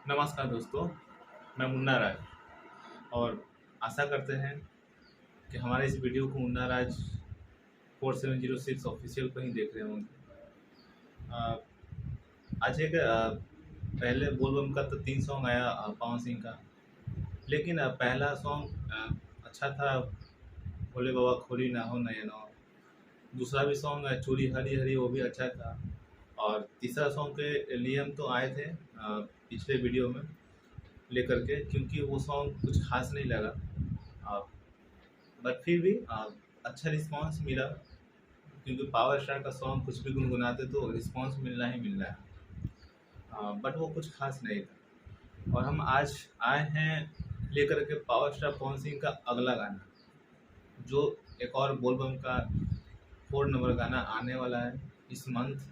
नमस्कार दोस्तों, मैं मुन्ना राज और आशा करते हैं कि हमारे इस वीडियो को मुन्ना राज 4706 ऑफिशियल पर ही देख रहे होंगे। अ, आज एक पहले बोलबम का तो 3 सॉन्ग आया पवन सिंह का, लेकिन पहला सॉन्ग अच्छा था, भोले बाबा खोरी ना हो नयनो। दूसरा भी सॉन्ग चूड़ी हरी हरी, वो भी अच्छा था। और तीसरा सॉन्ग के लिए हम तो आए थे पिछले वीडियो में लेकर के, क्योंकि वो सॉन्ग कुछ खास नहीं लगा, बट फिर भी अच्छा रिस्पांस मिला, क्योंकि पावर स्टार का सॉन्ग कुछ भी गुनगुनाते तो रिस्पांस मिलना ही मिलना है। बट वो कुछ खास नहीं था। और हम आज आए हैं लेकर के पावर स्टार पवन सिंह का अगला गाना, जो एक और बोलबम का 4 नंबर गाना आने वाला है इस मंथ,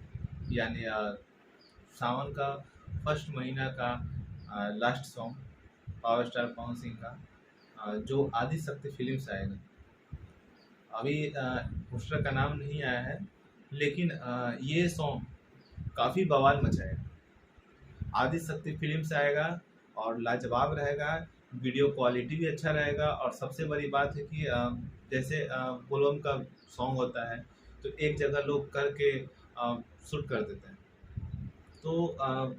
यानी सावन का फर्स्ट महीना का last song power star Pawan Singh का, जो आदि शक्ति फिल्म से आएगा। अभी पोस्टर का नाम नहीं आया है, लेकिन ये सॉन्ग काफ़ी बवाल मचाएगा। आदि शक्ति फिल्म से आएगा और लाजवाब रहेगा, वीडियो क्वालिटी भी अच्छा रहेगा। और सबसे बड़ी बात है कि जैसे बोलबम का सॉन्ग होता है तो एक जगह लोग करके शूट कर देते हैं, तो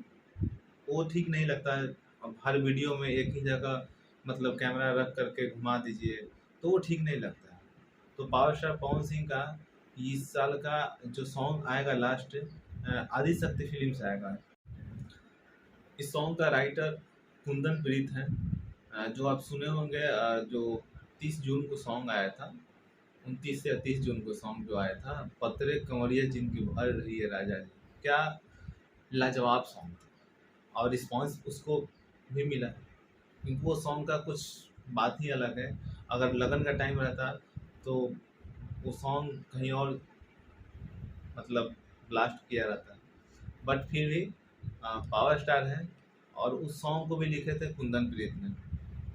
वो ठीक नहीं लगता है। अब हर वीडियो में एक ही जगह मतलब कैमरा रख करके घुमा दीजिए, तो वो ठीक नहीं लगता है। तो पावर स्टार पवन सिंह का इस साल का जो सॉन्ग आएगा लास्ट, आदि शक्ति फिल्म से आएगा। इस सॉन्ग का राइटर कुंदन प्रीत है, जो आप सुने होंगे, जो 30 जून को सॉन्ग आया था, 29 या 30 जून को सॉन्ग जो आया था, पतरे कंवरिया जिनकी भर रही है राजा जी। क्या लाजवाब सॉन्ग था और रिस्पॉन्स उसको भी मिला, क्योंकि वो सॉन्ग का कुछ बात ही अलग है। अगर लगन का टाइम रहता तो वो सॉन्ग कहीं और मतलब ब्लास्ट किया रहता, बट फिर भी पावर स्टार है और उस सॉन्ग को भी लिखे थे कुंदन प्रीत ने।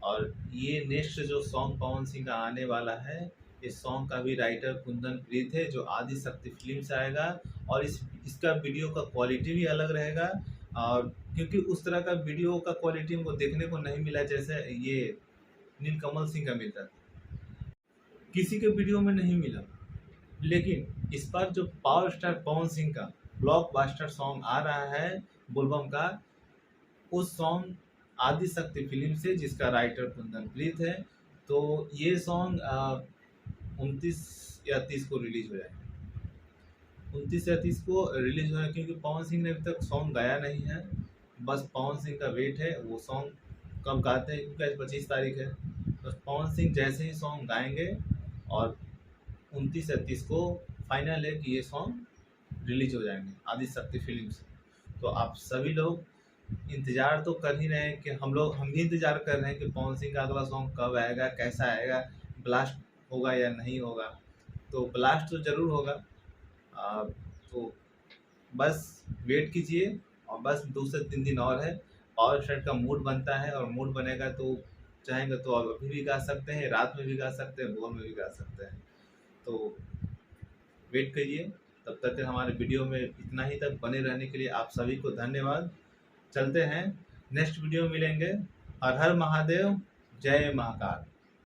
और ये नेक्स्ट जो सॉन्ग पवन सिंह का आने वाला है, इस सॉन्ग का भी राइटर कुंदन प्रीत है, जो आदि शक्ति फिल्म से आएगा। और इसका वीडियो का क्वालिटी भी अलग रहेगा, और क्योंकि उस तरह का वीडियो का क्वालिटी हमको देखने को नहीं मिला जैसे ये नीलकमल सिंह का मिलता था, किसी के वीडियो में नहीं मिला। लेकिन इस बार जो पावर स्टार पवन सिंह का ब्लॉकबस्टर सॉन्ग आ रहा है बोलबम का, उस सॉन्ग आदि शक्ति फिल्म से, जिसका राइटर कुंदन प्रीत है। तो ये सॉन्ग 29 या 30 को रिलीज हो जाएगा। 29 या 30 को रिलीज हो जाएगा, क्योंकि पवन सिंह ने अभी तक सॉन्ग गाया नहीं है। बस पवन सिंह का वेट है, वो सॉन्ग कब गाते हैं, क्योंकि आज 25 तारीख है। तो पवन सिंह जैसे ही सॉन्ग गाएंगे और 29 या 30 को फाइनल है कि ये सॉन्ग रिलीज हो जाएंगे आदि शक्ति फिल्म से। तो आप सभी लोग इंतज़ार तो कर ही रहे हैं, कि हम भी इंतज़ार कर रहे हैं कि पवन सिंह का अगला सॉन्ग कब आएगा, कैसा आएगा, ब्लास्ट होगा या नहीं होगा। तो ब्लास्ट तो ज़रूर होगा। तो बस वेट कीजिए, और बस 2 से 3 दिन और है। पावर स्टार का मूड बनता है, और मूड बनेगा तो चाहेंगे तो आप अभी भी गा सकते हैं, रात में भी गा सकते हैं, भोर में भी गा सकते हैं। तो वेट करिए। तब तक हमारे वीडियो में इतना ही तक बने रहने के लिए आप सभी को धन्यवाद। चलते हैं, नेक्स्ट वीडियो में मिलेंगे। हर हर महादेव, जय महाकाल।